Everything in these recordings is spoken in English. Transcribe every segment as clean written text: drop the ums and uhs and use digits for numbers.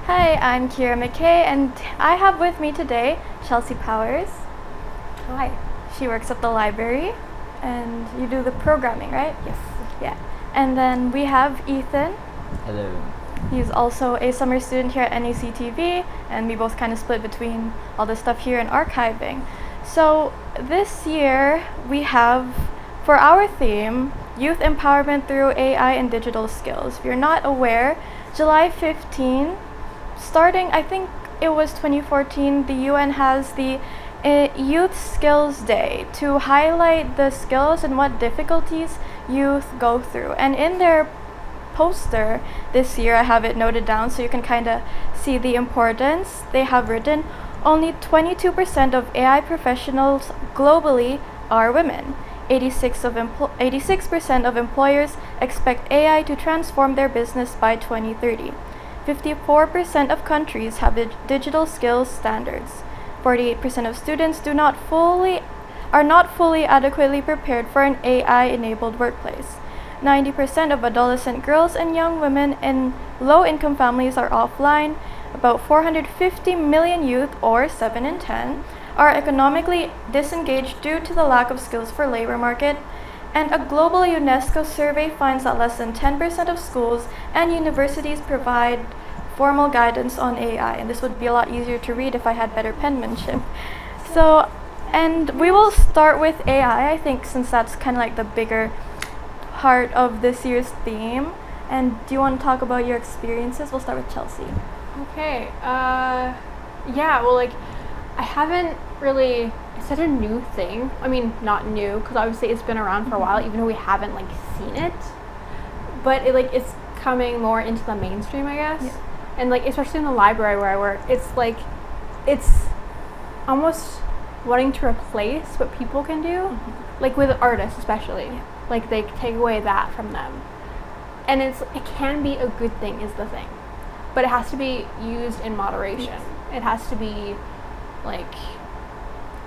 Hi, I'm Keira McKay, and I have with me today Chelsea Powers. Hi. She works at the library, and you do the programming, right? Yes. Yeah. And then we have Ethan. Hello. He's also a summer student here at NACTV, and we both kind of split between all the stuff here and archiving. So this year we have, for our theme, Youth Empowerment Through AI and Digital Skills. If you're not aware, July 15, starting, I think it was 2014, the UN has the Youth Skills Day to highlight the skills and what difficulties youth go through. And in their poster this year, I have it noted down so you can kind of see the importance. They have written, only 22% of AI professionals globally are women. 86% of employers expect AI to transform their business by 2030. 54% of countries have digital skills standards. 48% of students are not fully adequately prepared for an AI-enabled workplace. 90% of adolescent girls and young women in low-income families are offline. About 450 million youth, or 7 in 10, are economically disengaged due to the lack of skills for labor market. And a global UNESCO survey finds that less than 10% of schools and universities provide formal guidance on AI. And this would be a lot easier to read if I had better penmanship. So, and we will start with AI, I think, since that's kind of like the bigger part of this year's theme. And do you want to talk about your experiences? We'll start with Chelsea. Okay. I haven't really. It's such a new thing. I mean, not new, because obviously it's been around for a while, even though we haven't seen it. But it's coming more into the mainstream, I guess. Yeah. And especially in the library where I work, it's almost wanting to replace what people can do, with artists especially. Yeah. They take away that from them, and it can be a good thing, is the thing, but it has to be used in moderation. Yes. It has to be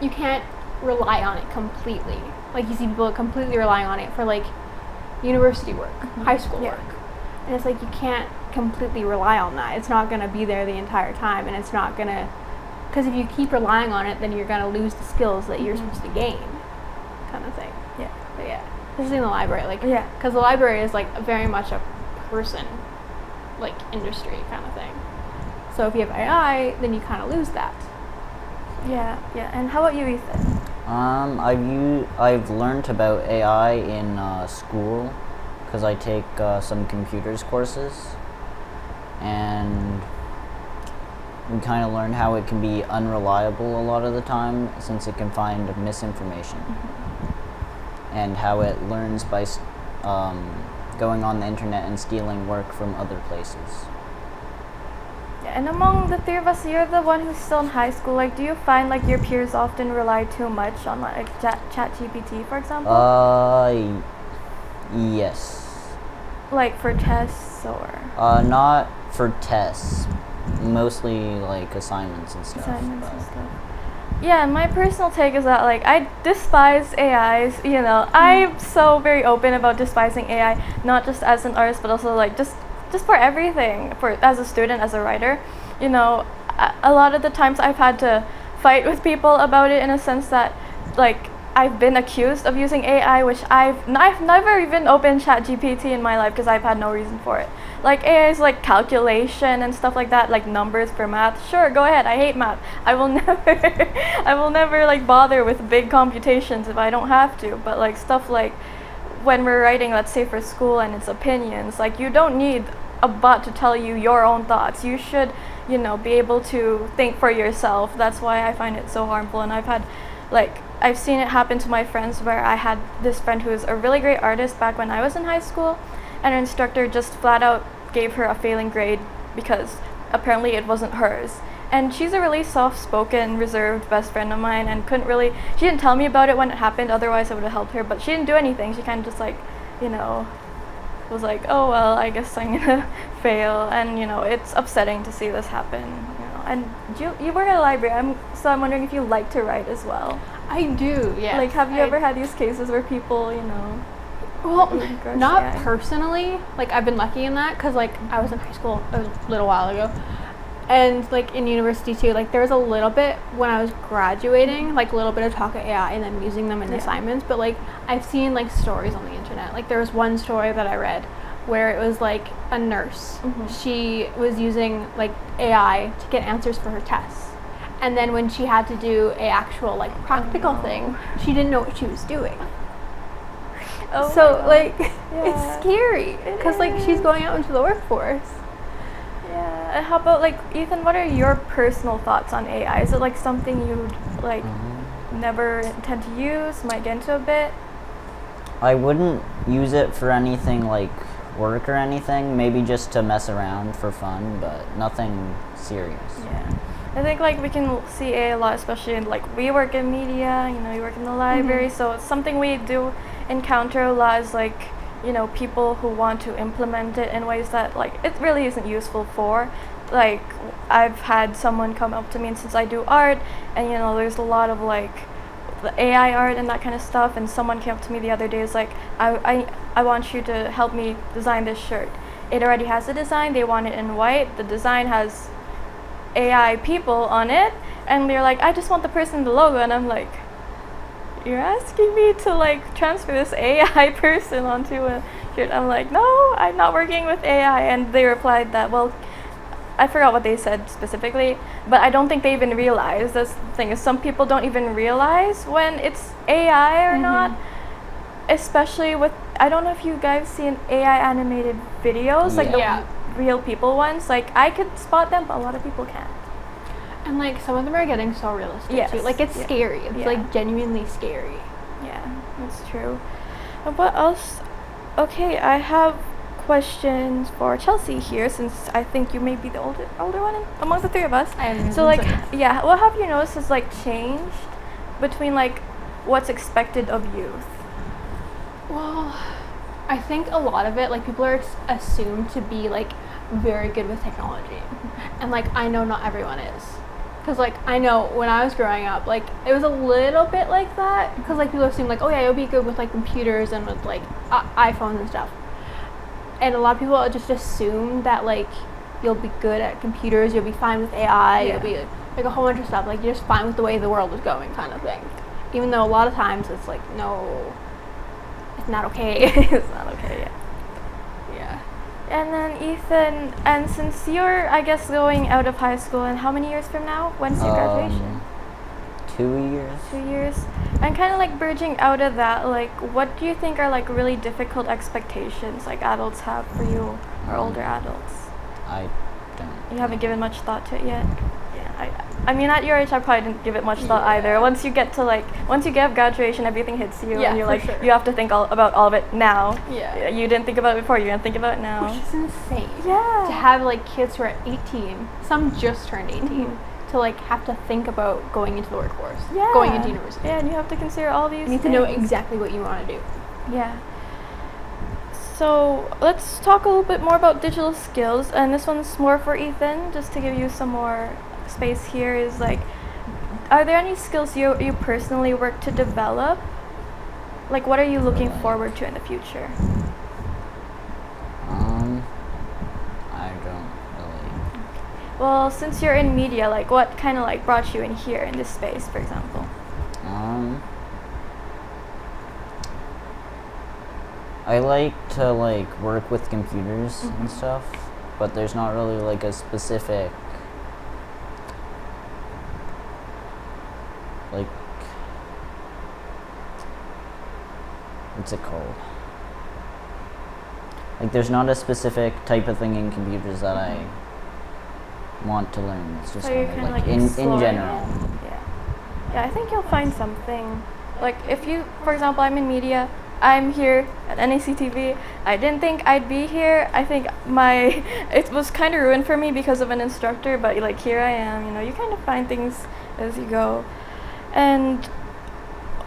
you can't rely on it completely. You see people completely relying on it for university work, high school work, and it's you can't completely rely on that. It's not going to be there the entire time, and it's not going to, because if you keep relying on it, then you're going to lose the skills that you're supposed to gain, kind of thing. Yeah. But yeah, especially in the library, Yeah. because the library is very much a person industry kind of thing. So if you have AI, then you kind of lose that. Yeah. And how about you, Ethan? I've learned about AI in school because I take some computers courses, and we kind of learned how it can be unreliable a lot of the time since it can find misinformation, and how it learns by going on the internet and stealing work from other places. And among the three of us, you're the one who's still in high school. Do you find your peers often rely too much on ChatGPT, for example? Yes. For tests or? Not for tests. Mostly assignments and stuff. Yeah, and my personal take is that I despise AIs. I'm so very open about despising AI, not just as an artist, but also just for everything. As a student, as a writer, a lot of the times I've had to fight with people about it in a sense that I've been accused of using AI, which I've never even opened ChatGPT in my life because I've had no reason for it. AI is calculation and stuff like that, numbers for math. Sure, go ahead. I hate math. I will never bother with big computations if I don't have to. But stuff when we're writing, let's say for school and its opinions, you don't need a bot to tell you your own thoughts. You should, be able to think for yourself. That's why I find it so harmful. And I've seen it happen to my friends where I had this friend who was a really great artist back when I was in high school, and her instructor just flat out gave her a failing grade because apparently it wasn't hers. And she's a really soft-spoken, reserved best friend of mine, and she didn't tell me about it when it happened, otherwise I would have helped her, but she didn't do anything. She kind of just was oh well, I guess I'm gonna fail, and it's upsetting to see this happen. And you work at a library, so I'm wondering if you like to write as well. I do, yeah. Have you ever had these cases where people, Well, not AI? personally. I've been lucky in that because, I was in high school a little while ago. And like in university too, like there was a little bit when I was graduating, like a little bit of talk of AI and then using them in assignments. But like I've seen like stories on the internet. Like there was one story that I read where it was like a nurse. She was using like AI to get answers for her tests. And then when she had to do a actual like practical thing, she didn't know what she was doing. Oh So like Yeah. it's scary because like she's going out into the workforce. Yeah. And how about like Ethan? What are your personal thoughts on AI? Is it like something you'd like never intend to use? Might get into a bit. I wouldn't use it for anything like work or anything. Maybe just to mess around for fun, but nothing serious. Yeah. I think like we can see AI a lot, especially in like we work in media. You know, you work in the library, so it's something we do encounter a lot. Is like, you know, people who want to implement it in ways that like it really isn't useful for. Like I've had someone come up to me, and since I do art, and you know, there's a lot of like the AI art and that kind of stuff, and someone came up to me the other day, is like, I want you to help me design this shirt. It already has a design, they want it in white, the design has AI people on it, and they're like, I just want the person in the logo, and I'm like, you're asking me to like transfer this AI person onto a shirt. I'm like, no, I'm not working with AI. And they replied that, well, I forgot what they said specifically, but I don't think they even realize. That's the thing, is some people don't even realize when it's AI or not, especially with, I don't know if you guys seen AI animated videos, like Yeah. the real people ones. Like I could spot them, but a lot of people can't. And like some of them are getting so realistic Yes. too. Like it's Yeah. scary. It's Yeah. like genuinely scary. Yeah, that's true. And what else? Okay, I have questions for Chelsea here, since I think you may be the older one among the three of us. So like, yeah, what have you noticed has like changed between like what's expected of youth? Well, I think a lot of it, like people are assumed to be like very good with technology, and like I know not everyone is. Because like I know when I was growing up, like it was a little bit like that, because like people assume like, oh yeah, you'll be good with like computers and with like iPhones and stuff, and a lot of people just assume that like you'll be good at computers, you'll be fine with AI, you'll be like a whole bunch of stuff, like you're just fine with the way the world is going kind of thing, even though a lot of times it's like, no, it's not okay. It's not okay, yeah. Yeah. And then Ethan, and since you're, I guess, going out of high school, and how many years from now? When's your graduation? 2 years. 2 years. And kind of like bridging out of that, like what do you think are like really difficult expectations like adults have for you, or older adults? I don't. You haven't given much thought to it yet? Yeah, I mean, at your age, I probably didn't give it much thought either. Once you get graduation, everything hits you, and you're like, you have to think about all of it now. Yeah. You didn't think about it before, you're gonna think about it now. Which is insane. Yeah. To have like kids who are 18, some just turned 18, to like have to think about going into the workforce, going into university. Yeah, and you have to consider all these You need to know exactly what you want to do. Yeah. So let's talk a little bit more about digital skills, and this one's more for Ethan, just to give you some more space here. Is like, are there any skills you personally work to develop? Like, what are you looking forward to in the future? I don't really. Well, since you're in media, like what kind of like brought you in here in this space, for example? I like to like work with computers and stuff, but there's not really like a specific like, what's it called? Like there's not a specific type of thing in computers that I want to learn. It's just So you're kind of kinda like like in exploring general. it. Yeah, I think you'll find something. Like if you, for example, I'm in media, I'm here at NACTV. I didn't think I'd be here. I think it was kind of ruined for me because of an instructor, but like here I am, you know, you kind of find things as you go. And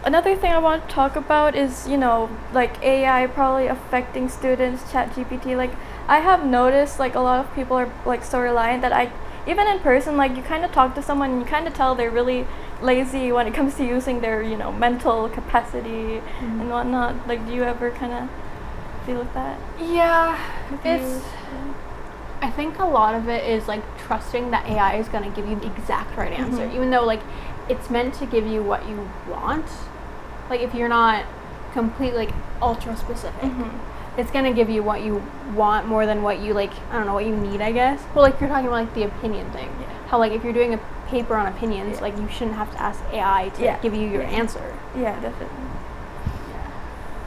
another thing I want to talk about is, you know, like AI probably affecting students, ChatGPT. Like I have noticed like a lot of people are like so reliant that even in person, like you kind of talk to someone and you kind of tell they're really lazy when it comes to using their, you know, mental capacity and whatnot. Like, do you ever kind of feel with that? Yeah, I think a lot of it is like trusting that AI is going to give you the exact right answer, even though like it's meant to give you what you want. Like if you're not complete like ultra specific, it's going to give you what you want more than what you like, I don't know, what you need, I guess. Well, like you're talking about like the opinion thing. How like if you're doing a paper on opinions, like you shouldn't have to ask AI to give you your answer. Yeah, definitely.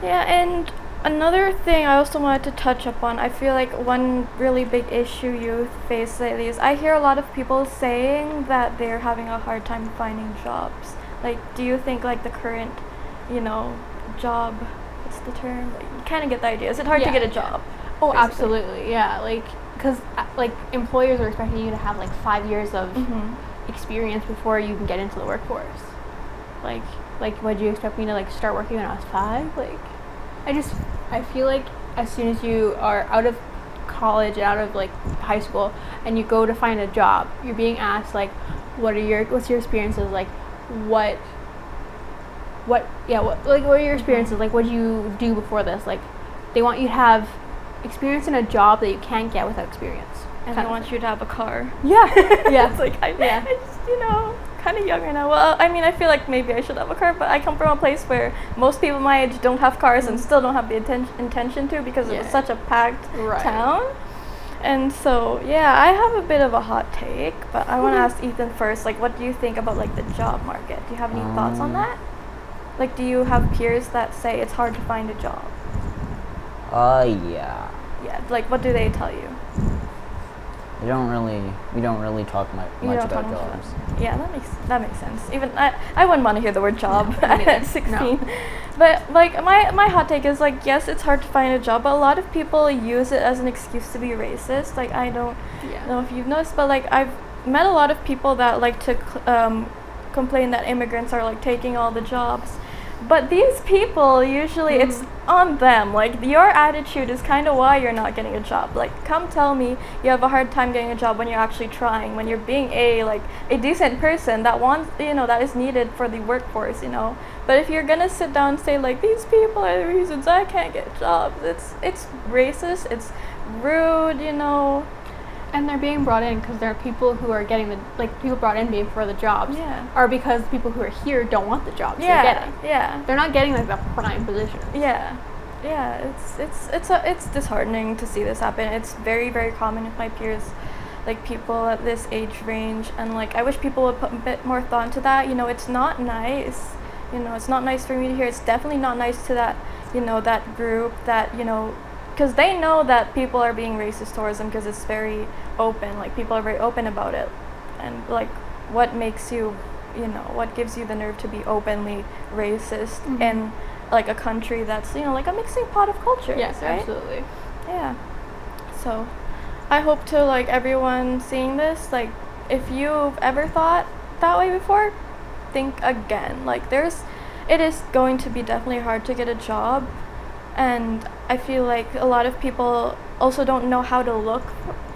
Yeah, and another thing I also wanted to touch upon, I feel like one really big issue youth face lately is I hear a lot of people saying that they're having a hard time finding jobs. Like, do you think like the current, job, what's the term? Like, you kind of get the idea. Is it hard to get a job? Oh, basically? absolutely, yeah. Like, because like employers are expecting you to have like 5 years of experience before you can get into the workforce. Like, would you expect me to like start working when I was 5? Like, I feel like as soon as you are out of college, out of like high school, and you go to find a job, you're being asked like, what's your experiences? Like, what are your experiences? Like, what did you do before this? Like, they want you to have experience in a job that you can't get without experience. And they want you to have a car. Yeah. Yeah. It's like, I just, kind of young right now. Well, I mean, I feel like maybe I should have a car, but I come from a place where most people my age don't have cars and still don't have the intention to because it's such a packed town. And so, I have a bit of a hot take, but I want to ask Ethan first, like, what do you think about, like, the job market? Do you have any thoughts on that? Like, do you have peers that say it's hard to find a job? Yeah. Yeah, like, what do they tell you? We don't really talk much about jobs. Yeah, that makes sense. Even I wouldn't want to hear the word job at 16. No. But like my hot take is like, yes, it's hard to find a job, but a lot of people use it as an excuse to be racist. Like, I don't know if you've noticed, but like I've met a lot of people that like to complain that immigrants are like taking all the jobs. But these people, usually it's on them. Like, your attitude is kind of why you're not getting a job. Like, come tell me you have a hard time getting a job when you're actually trying, when you're being a decent person that wants, that is needed for the workforce, But if you're gonna sit down and say, like, these people are the reasons I can't get jobs, it's racist, it's rude, And they're being brought in because there are people who are getting people brought in being for the jobs are because people who are here don't want the jobs they're getting. Yeah. They're not getting like the prime position. Yeah. Yeah, it's disheartening to see this happen. It's very, very common with my peers, like people at this age range, and like I wish people would put a bit more thought into that. It's not nice. It's not nice for me to hear. It's definitely not nice to that, that group that, because they know that people are being racist towards them because it's very open. Like, people are very open about it. And, like, what makes you, what gives you the nerve to be openly racist in, like, a country that's, like a mixing pot of cultures, Yes, right? absolutely. Yeah. So, I hope to, like, everyone seeing this, like, if you've ever thought that way before, think again. Like, it is going to be definitely hard to get a job. And I feel like a lot of people also don't know how to look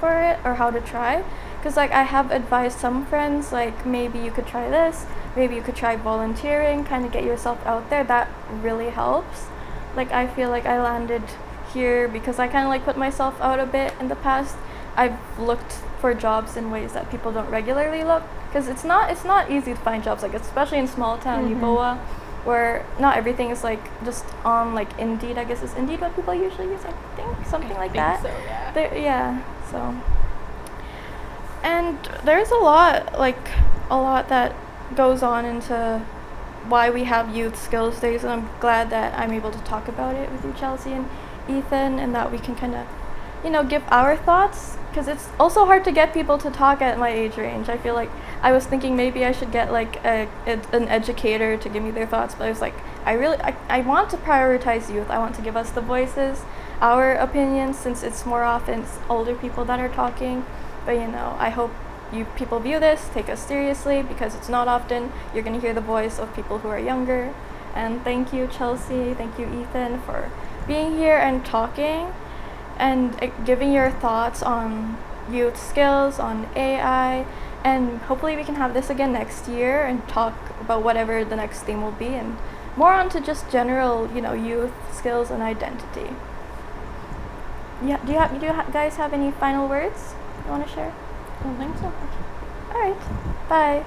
for it or how to try. Because, like, I have advised some friends, like, maybe you could try this, maybe you could try volunteering, kind of get yourself out there. That really helps. Like, I feel like I landed here because I kind of, like, put myself out a bit in the past. I've looked for jobs in ways that people don't regularly look. Because it's not easy to find jobs, like, especially in small town Yuboa, where not everything is like just on like Indeed. I guess is Indeed what people usually use. I think something like that. So yeah. So, and there's a lot that goes on into why we have youth skills days, and I'm glad that I'm able to talk about it with you, Chelsea and Ethan, and that we can kind of give our thoughts, because it's also hard to get people to talk at my age range. I feel like I was thinking maybe I should get like an educator to give me their thoughts, but I was like, I want to prioritize youth. I want to give us the voices, our opinions, since it's more often older people that are talking. But I hope you people view this, take us seriously, because it's not often you're going to hear the voice of people who are younger. And thank you, Chelsea, thank you, Ethan, for being here and talking and giving your thoughts on youth skills, on AI, and hopefully we can have this again next year and talk about whatever the next theme will be, and more onto just general, youth skills and identity. Yeah, do you guys have any final words you want to share? don't think so. All right. Bye.